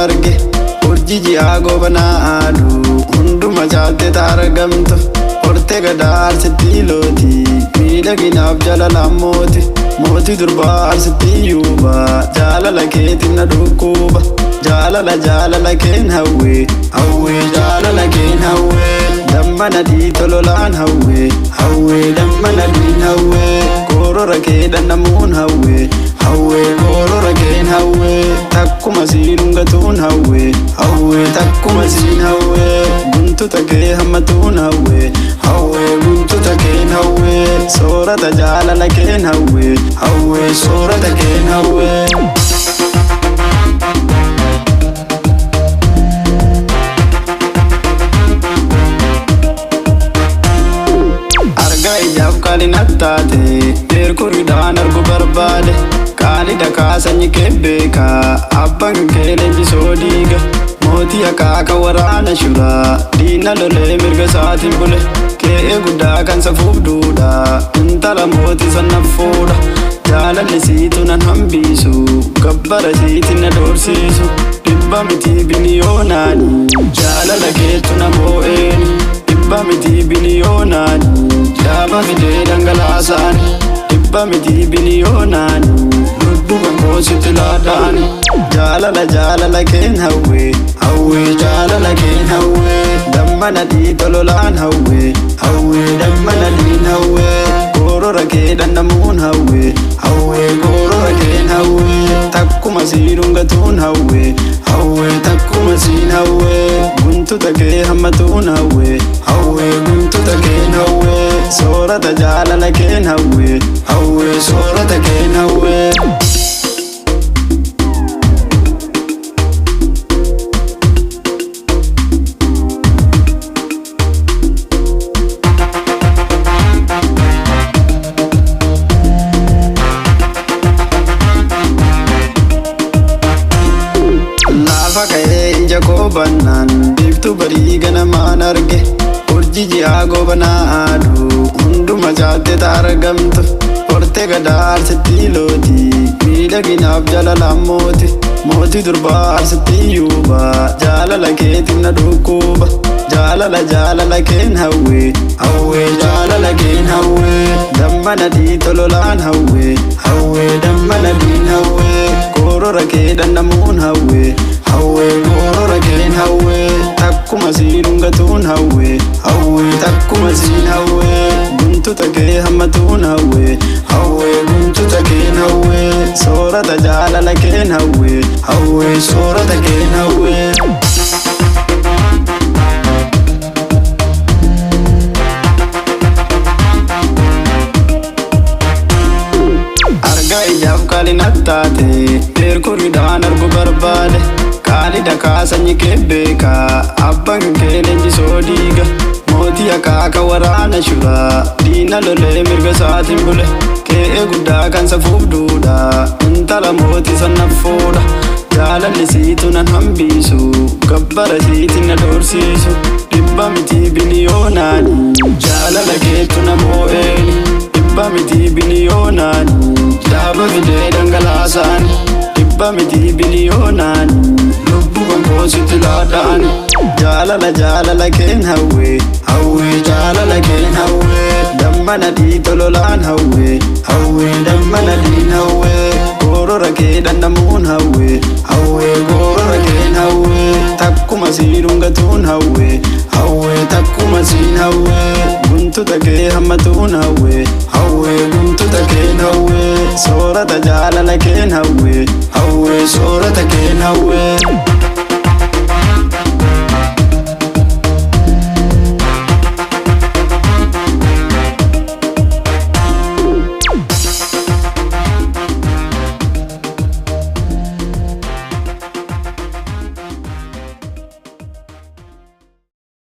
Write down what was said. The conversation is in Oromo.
arge urjii ji'aa gobanaa aaduu hunduma jaatte taargamtu hortee gadaa arsitti looti miidhaginaaf jalalaan mootii durbaa arsitti yuuba jaalala keetiin na dhukkuba jaalala keen hawwe jaalala keen hawwe damma nadii tololaan hawwe damma nadiin hawwe korora kee dandamuun hawwe korora keen hawwe takkuma siin hungatuun hawwe takkuma siin hawwe guntuta kee hammatuun hawwe guntuta keen hawwe soorata jaalala keen hawwe soorata keen hawwe. Ijaaf kaali nattaate deerkuridhaan argu barbaade kaali dhakaa sanyi kee beeka abbaan kee leenjisoo diiga mootii akaaka waraana shuraa diina lolee mirga isaatiin bule qe'ee guddaa kan safuuf duudha intala mootii sanna fuudha jaalalli siitu nan hambisu gabbara siitiin na doorsiisu dhibba mitii biniyoonaani jaalala keetu na boo'eeni dhibba mitii biniyoonaani Daba fidee dhangalaasaan dhibba mitii biniyoonaani lubbuun koositti laadhaan jaalala keen hawwe jaalala keen hawwe damma nadii tololaan hawwe damma nadiin hawwe korora kee dandamuun hawwe korora keen hawwe takkuma siin hungatuun hawwe takkuma siin hawwe guntuta kee hammatuun hawwe guntuta keen hawwe soorata jaalala keen hawwe soorata keen hawwe. Lafa ka'ee ija koo bannaan biiftuu barii ganamaan arge urjii ji'aa gobanaa aaduu hunduma jaatte taargamtu hortee gadaa arsitti looti miidhaginaaf jalalaan mootii durbaa arsitti yuuba jaalala keetiin na dhukkuba jaalala keen hawwe jaalala keen hawwe damma nadii tololaan hawwe damma nadiin hawwe korora kee dandamuun hawwe korora keen hawwe takkuma siin hungatuun hawwe takkuma siin hawwe guntuta kee hammatuun hawwe guntuta keen hawwe soorata jaalala keen hawwe soorata keen hawwe. Ijaaf kaali nattaate deerkuridhaan argu barbaade kaali dhakaa sanyi kee beeka abbaan kee leenjisoo diiga mootii akaaka waraana shuraa diina lolee mirga isaatiin bule qe'ee guddaa kan safuuf duudha intala mootii sanna fuudha jaalalli siitu nan hambisu gabbara siitiin na doorsiisu dhibba mitii biniyoonaani jaalala keetu na boo'eeni dhibba mitii biniyoonaani Daba fidee dhangalaasaan dhibba mitii biniyoonaani lubbuun koositti laadhaan jaalala keen hawwe jaalala keen hawwe damma nadii tololaan hawwe damma nadiin hawwe korora kee dandamuun hawwe korora keen hawwe takkuma siin hungatuun hawwe takkuma siin hawwe guntuta kee hammatuun hawwe guntuta keen hawwe soorata jaalala keen hawwe soorata keen hawwe.